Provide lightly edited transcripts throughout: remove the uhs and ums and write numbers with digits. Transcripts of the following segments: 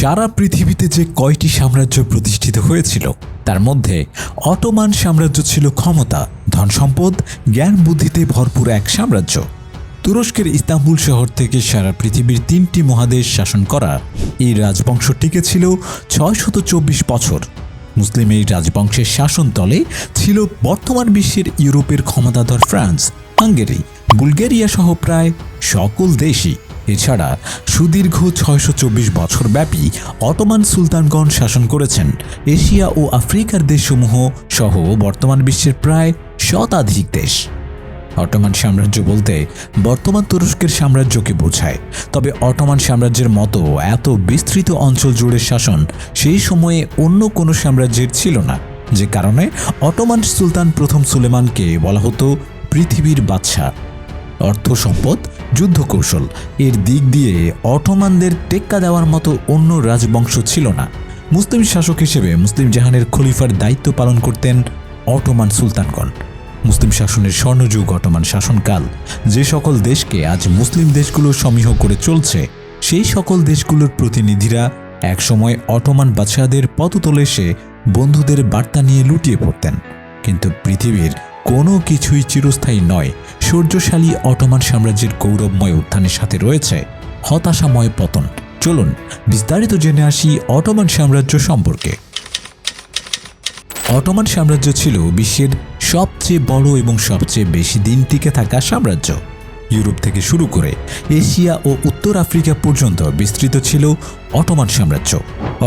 সারা পৃথিবীতে যে কয়টি সাম্রাজ্য প্রতিষ্ঠিত হয়েছিল তার মধ্যে অটোমান সাম্রাজ্য ছিল ক্ষমতা, ধন সম্পদ, জ্ঞান বুদ্ধিতে ভরপুর এক সাম্রাজ্য। তুরস্কের ইস্তাম্বুল শহর থেকে সারা পৃথিবীর 3টি মহাদেশ শাসন করা এই রাজবংশ টিকেছিল 624 বছর। মুসলিম এই রাজবংশের শাসনতলে ছিল বর্তমান বিশ্বের ইউরোপের ক্ষমতাধর ফ্রান্স, হাঙ্গেরি, বুলগেরিয়া সহ প্রায় সকল দেশই। এছাড়া সুদীর্ঘ 624 বছর ব্যাপী অটোমান সুলতানগণ শাসন করেছেন এশিয়া ও আফ্রিকার দেশসমূহ সহ বর্তমান বিশ্বের প্রায় শতাধিক দেশ। অটোমান সাম্রাজ্য বলতে বর্তমান তুরস্কের সাম্রাজ্যকে বোঝায়, তবে অটোমান সাম্রাজ্যের মতো এত বিস্তৃত অঞ্চল জুড়ে শাসন সেই সময়ে অন্য কোনো সাম্রাজ্যের ছিল না, যে কারণে অটোমান সুলতান প্রথম সুলেমানকে বলা হতো পৃথিবীর বাদশাহ। অর্থ সম্পদ, যুদ্ধ কৌশল এর দিক দিয়ে অটোমানদের টেক্কা দেওয়ার মতো অন্য রাজবংশ ছিল না। মুসলিম শাসক হিসেবে মুসলিম জাহানের খলিফার দায়িত্ব পালন করতেন অটোমান সুলতানগণ। মুসলিম শাসনের স্বর্ণযুগ অটোমান শাসনকাল যে সকল দেশকে আজ মুসলিম দেশগুলো সমীহ করে চলছে, সেই সকল দেশগুলোর প্রতিনিধিরা একসময় অটোমান বাদশাহদের পদতলে এসে বন্ধুদের বার্তা নিয়ে লুটিয়ে পড়তেন। কিন্তু পৃথিবীর কোনো কিছুই চিরস্থায়ী নয়। শৌর্যশালী অটোমান সাম্রাজ্যের গৌরবময় উত্থানের সাথে রয়েছে হতাশাময় পতন। চলুন বিস্তারিত জেনে আসি অটোমান সাম্রাজ্য সম্পর্কে। অটোমান সাম্রাজ্য ছিল বিশ্বের সবচেয়ে বড় এবং সবচেয়ে বেশি দিন টিকে থাকা সাম্রাজ্য। ইউরোপ থেকে শুরু করে এশিয়া ও উত্তর আফ্রিকা পর্যন্ত বিস্তৃত ছিল অটোমান সাম্রাজ্য।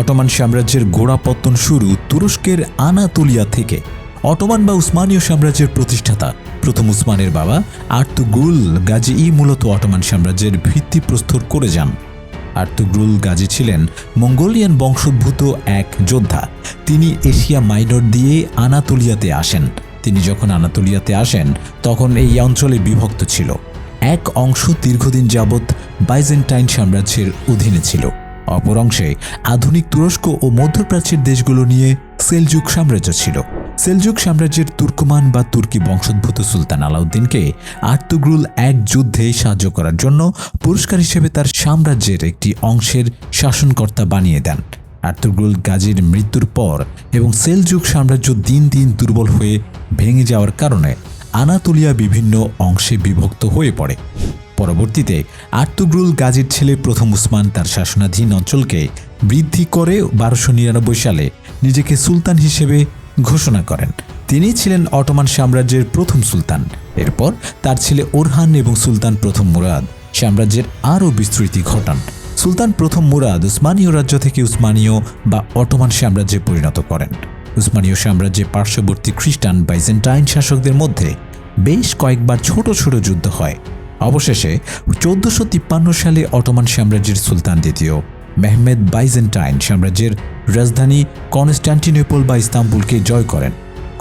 অটোমান সাম্রাজ্যের গোড়াপত্তন শুরু তুরস্কের আনাতোলিয়া থেকে। অটোমান বা উসমানীয় সাম্রাজ্যের প্রতিষ্ঠাতা প্রথম উসমানের বাবা আর্তুগ্রুল গাজী মূলত অটোমান সাম্রাজ্যের ভিত্তিপ্রস্তর করে যান। আর্তুগ্রুল গাজী ছিলেন মঙ্গোলিয়ান বংশোদ্ভূত এক যোদ্ধা। তিনি এশিয়া মাইনর দিয়ে আনাতোলিয়াতে আসেন। তিনি যখন আনাতোলিয়াতে আসেন তখন এই অঞ্চলে বিভক্ত ছিল। এক অংশ দীর্ঘদিন যাবৎ বাইজেন্টাইন সাম্রাজ্যের অধীনে ছিল, অপর অংশে আধুনিক তুরস্ক ও মধ্যপ্রাচ্যের দেশগুলো নিয়ে সেলজুক সাম্রাজ্য ছিল। সেলজুক সাম্রাজ্যের তুর্কমান বা তুর্কি বংশোদ্ভূত সুলতান আলাউদ্দিনকে আর্তুগ্রুল এক যুদ্ধে সাহায্য করার জন্য পুরস্কার হিসেবে তার সাম্রাজ্যের একটি অংশের শাসনকর্তা বানিয়ে দেন। আর্তুগ্রুল গাজীর মৃত্যুর পর এবং সেলজুক সাম্রাজ্য দিন দিন দুর্বল হয়ে ভেঙে যাওয়ার কারণে আনাতোলিয়া বিভিন্ন অংশে বিভক্ত হয়ে পড়ে। পরবর্তীতে আর্তুগ্রুল গাজীর ছেলে প্রথম উসমান তার শাসনাধীন অঞ্চলকে বৃদ্ধি করে 1299 সালে নিজেকে সুলতান হিসেবে ঘোষণা করেন। তিনি ছিলেন অটোমান সাম্রাজ্যের প্রথম সুলতান। এরপর তার ছেলে ওরহান এবং সুলতান প্রথম মুরাদ সাম্রাজ্যের আরও বিস্তৃতি ঘটান। সুলতান প্রথম মুরাদ উসমানীয় রাজ্য থেকে উসমানীয় বা অটোমান সাম্রাজ্যে পরিণত করেন। উসমানীয় সাম্রাজ্যে পার্শ্ববর্তী খ্রিস্টান বাইজেন্টাইন শাসকদের মধ্যে বেশ কয়েকবার ছোট ছোট যুদ্ধ হয়। অবশেষে 1453 সালে অটোমান সাম্রাজ্যের সুলতান দ্বিতীয় মেহমেদ বাইজেন্টাইন সাম্রাজ্যের রাজধানী কনস্ট্যান্টিনোপল বা ইস্তাম্বুলকে জয় করেন।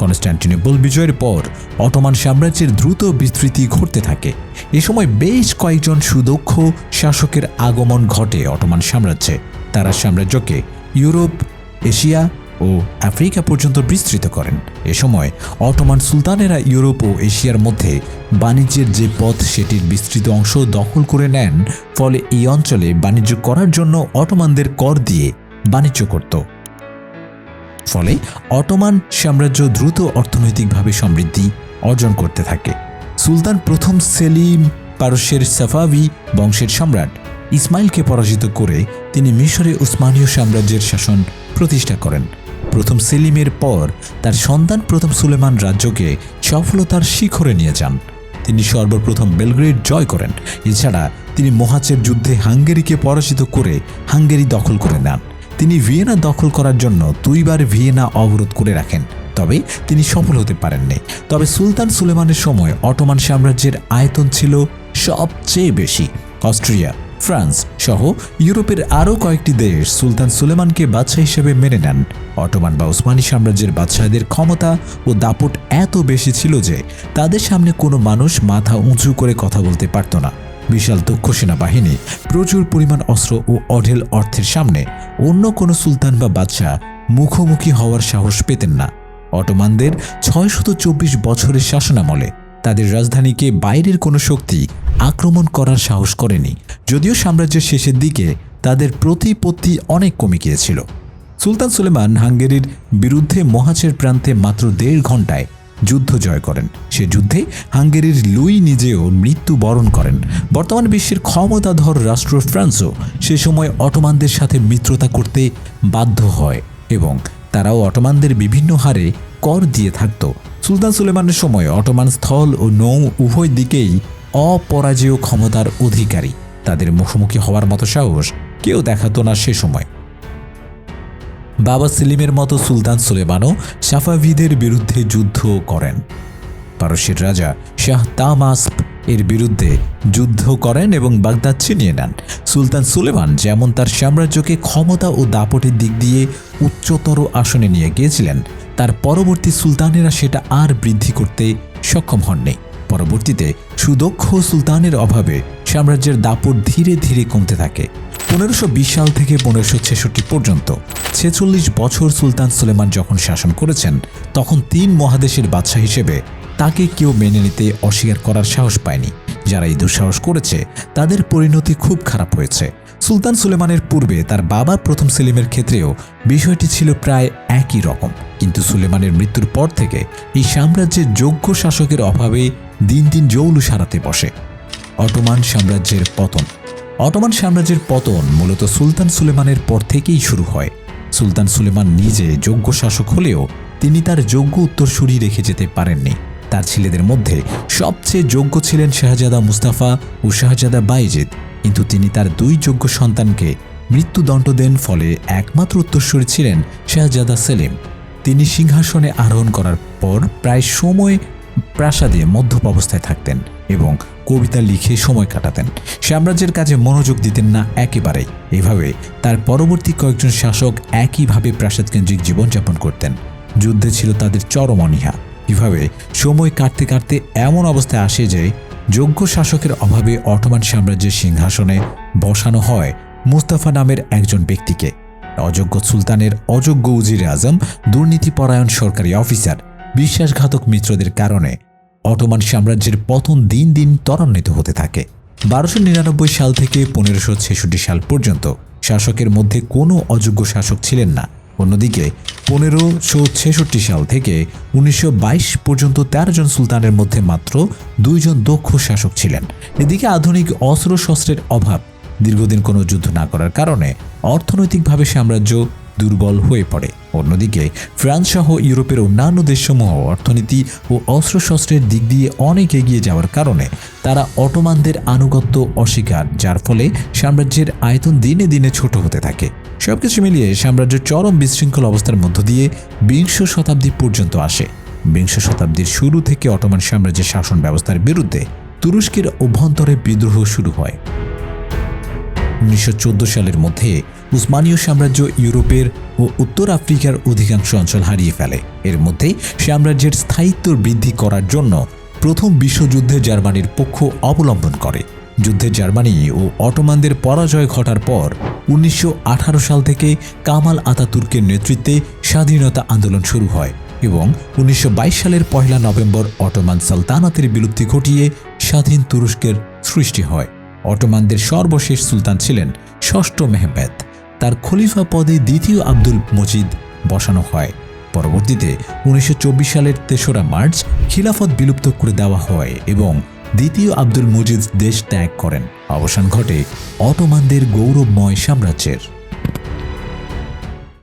কনস্ট্যান্টিনোপল বিজয়ের পর অটোমান সাম্রাজ্যের দ্রুত বিস্তৃতি ঘটতে থাকে। এ সময় বেশ কয়েকজন সুদক্ষ শাসকের আগমন ঘটে অটোমান সাম্রাজ্যে। তারা সাম্রাজ্যকে ইউরোপ, এশিয়া ও আফ্রিকা পর্যন্ত বিস্তৃত করেন। এ সময় অটোমান সুলতানেরা ইউরোপ ও এশিয়ার মধ্যে বাণিজ্যের যে পথ সেটির বিস্তৃত অংশ দখল করে নেন। ফলে এই অঞ্চলে বাণিজ্য করার জন্য অটোমানদের কর দিয়ে বাণিজ্য করত। ফলে অটোমান সাম্রাজ্য দ্রুত অর্থনৈতিকভাবে সমৃদ্ধি অর্জন করতে থাকে। সুলতান প্রথম সেলিম পারস্যের সাফাভি বংশের সম্রাট ইসমাইলকে পরাজিত করে তিনি মিশরে উসমানীয় সাম্রাজ্যের শাসন প্রতিষ্ঠা করেন। প্রথম সেলিমের পর তার সন্তান প্রথম সুলেমান রাজ্যকে সফলতার শিখরে নিয়ে যান। তিনি সর্বপ্রথম বেলগ্রেড জয় করেন। এছাড়া তিনি মোহাচের যুদ্ধে হাঙ্গেরিকে পরাজিত করে হাঙ্গেরি দখল করে নেন। তিনি ভিয়েনা দখল করার জন্য 2 বার ভিয়েনা অবরোধ করে রাখেন, তবে তিনি সফল হতে পারেননি। তবে সুলতান সুলেমানের সময় অটোমান সাম্রাজ্যের আয়তন ছিল সবচেয়ে বেশি। অস্ট্রিয়া, ফ্রান্স সহ ইউরোপের আরও কয়েকটি দেশ সুলতান সুলেমানকে বাদশাহ হিসেবে মেনে নেন। অটোমান বা উসমানী সাম্রাজ্যের বাদশাহদের ক্ষমতা ও দাপট এত বেশি ছিল যে তাদের সামনে কোনো মানুষ মাথা উঁচু করে কথা বলতে পারত না। বিশাল দক্ষ সেনাবাহিনী, প্রচুর পরিমাণ অস্ত্র ও অঢেল অর্থের সামনে অন্য কোনো সুলতান বা বাদশাহ মুখোমুখি হওয়ার সাহস পেতেন না। অটোমানদের 624 বছরের শাসনামলে তাদের রাজধানীকে বাইরের কোনো শক্তি আক্রমণ করার সাহস করেনি। যদিও সাম্রাজ্যের শেষের দিকে তাদের প্রতিপত্তি অনেক কমে গিয়েছিল। সুলতান সুলেমান হাঙ্গেরির বিরুদ্ধে মহাচের প্রান্তে মাত্র 1.5 ঘন্টায় যুদ্ধ জয় করেন। সে যুদ্ধে হাঙ্গেরির লুই নিজেও মৃত্যুবরণ করেন। বর্তমান বিশ্বের ক্ষমতাধর রাষ্ট্র ফ্রান্সও সে সময় অটোমানদের সাথে মিত্রতা করতে বাধ্য হয় এবং তারাও অটোমানদের বিভিন্ন হারে কর দিয়ে থাকত। সুলতান সুলেমানের সময় অটোমান স্থল ও নৌ উভয় দিকেই অপরাজেয় ক্ষমতার অধিকারী। তাদের মুখোমুখি হওয়ার মতো সাহস কেউ দেখাতো না সে সময়। বাবা সেলিমের মতো সুলতান সুলেমানও সাফাভিদের বিরুদ্ধে যুদ্ধ করেন। পারস্যের রাজা শাহ তামাসপ এর বিরুদ্ধে যুদ্ধ করেন এবং বাগদাদ ছিনিয়ে নেন। সুলতান সুলেমান যেমন তার সাম্রাজ্যকে ক্ষমতা ও দাপটের দিক দিয়ে উচ্চতর আসনে নিয়ে গিয়েছিলেন, তার পরবর্তী সুলতানেরা সেটা আর বৃদ্ধি করতে সক্ষম হননি। পরবর্তীতে সুদক্ষ সুলতানের অভাবে সাম্রাজ্যের দাপট ধীরে ধীরে কমতে থাকে। 1520 সাল থেকে 1566 পর্যন্ত 46 বছর সুলতান সুলেমান যখন শাসন করেছেন, তখন 3 মহাদেশের বাদশাহ হিসেবে তাকে কেউ মেনে নিতে অস্বীকার করার সাহস পায়নি। যারা এই দুঃসাহস করেছে তাদের পরিণতি খুব খারাপ হয়েছে। সুলতান সুলেমানের পূর্বে তার বাবা প্রথম সেলিমের ক্ষেত্রেও বিষয়টি ছিল প্রায় একই রকম, কিন্তু সুলেমানের মৃত্যুর পর থেকে এই সাম্রাজ্যের যোগ্য শাসকের অভাবে দিন দিন জৌলুস হারাতে বসে। অটোমান সাম্রাজ্যের পতন। অটোমান সাম্রাজ্যের পতন মূলত সুলতান সুলেমানের পর থেকেই শুরু হয়। সুলতান সুলেমান নিজে যোগ্য শাসক হলেও তিনি তার যোগ্য উত্তরসূরি রেখে যেতে পারেননি। তার ছেলেদের মধ্যে সবচেয়ে যোগ্য ছিলেন শাহজাদা মুস্তাফা ও শাহজাদা বায়েজিদ, কিন্তু তিনি তার 2 যোগ্য সন্তানকে মৃত্যুদণ্ড দেন। ফলে একমাত্র উত্তরসূরি ছিলেন শাহজাদা সেলিম। তিনি সিংহাসনে আরোহণ করার পর প্রায় সময় প্রাসাদে মধ্যপ অবস্থায় থাকতেন এবং কবিতা লিখে সময় কাটাতেন। সাম্রাজ্যের কাজে মনোযোগ দিতেন না একেবারেই। এভাবে তার পরবর্তী কয়েকজন শাসক একইভাবে প্রাসাদকেন্দ্রিক জীবনযাপন করতেন। যুদ্ধে ছিল তাদের চরম অনীহা। এভাবে সময় কাটতে কাটতে এমন অবস্থায় আসে যে যোগ্য শাসকের অভাবে অটোমান সাম্রাজ্যের সিংহাসনে বসানো হয় মুস্তাফা নামের একজন ব্যক্তিকে। অযোগ্য সুলতানের অযোগ্য উজিরে আজম, দুর্নীতিপরায়ণ সরকারি অফিসার, বিশ্বাসঘাতক মিত্রদের কারণে অটোমান সাম্রাজ্যের পতন দিন দিন ত্বরান্বিত হতে থাকে। 1299 সাল থেকে 1566 সাল পর্যন্ত শাসকের মধ্যে কোনো অযোগ্য শাসক ছিলেন না। অন্যদিকে 1566 সাল থেকে 1922 পর্যন্ত 13 জন সুলতানের মধ্যে মাত্র 2 জন দক্ষ শাসক ছিলেন। এদিকে আধুনিক অস্ত্রশস্ত্রের অভাব, দীর্ঘদিন কোনো যুদ্ধ না করার কারণে অর্থনৈতিকভাবে সাম্রাজ্য দুর্বল হয়ে পড়ে। অন্যদিকে ফ্রান্স সহ ইউরোপের অন্যান্য দেশসমূহ অর্থনীতি ও অস্ত্রশস্ত্রের দিক দিয়ে অনেক এগিয়ে যাওয়ার কারণে তারা অটোমানদের আনুগত্য অস্বীকার, যার ফলে সাম্রাজ্যের আয়তন দিনে দিনে ছোট হতে থাকে। সবকিছু মিলিয়ে সাম্রাজ্য চরম বিশৃঙ্খল অবস্থার মধ্য দিয়ে 20 শতাব্দী পর্যন্ত আসে। 20 শতাব্দীর শুরু থেকে অটোমান সাম্রাজ্যের শাসন ব্যবস্থার বিরুদ্ধে তুরস্কের অভ্যন্তরে বিদ্রোহ শুরু হয়। 1914 সালের মধ্যে উসমানীয় সাম্রাজ্য ইউরোপের ও উত্তর আফ্রিকার অধিকাংশ অঞ্চল হারিয়ে ফেলে। এর মধ্যে সাম্রাজ্যের স্থায়িত্ব বৃদ্ধি করার জন্য প্রথম বিশ্বযুদ্ধে জার্মানির পক্ষ অবলম্বন করে। যুদ্ধে জার্মানি ও অটোমানদের পরাজয় ঘটার পর 1918 সাল থেকে কামাল আতাতুর্কের নেতৃত্বে স্বাধীনতা আন্দোলন শুরু হয় এবং 1922 সালের 1 নভেম্বর অটোমান সালতানাতের বিলুপ্তি ঘটিয়ে স্বাধীন তুরস্কের সৃষ্টি হয়। অটোমানদের সর্বশেষ সুলতান ছিলেন ষষ্ঠ মেহমেদ। তার খলিফা পদে দ্বিতীয় আব্দুল মজিদ বসানো হয়। পরবর্তীতে 1924 সালের 3রা মার্চ খিলাফত বিলুপ্ত করে দেওয়া হয় এবং দ্বিতীয় আব্দুল মজিদ দেশ ত্যাগ করেন। অবসান ঘটে অটোমানদের গৌরবময় সাম্রাজ্যের।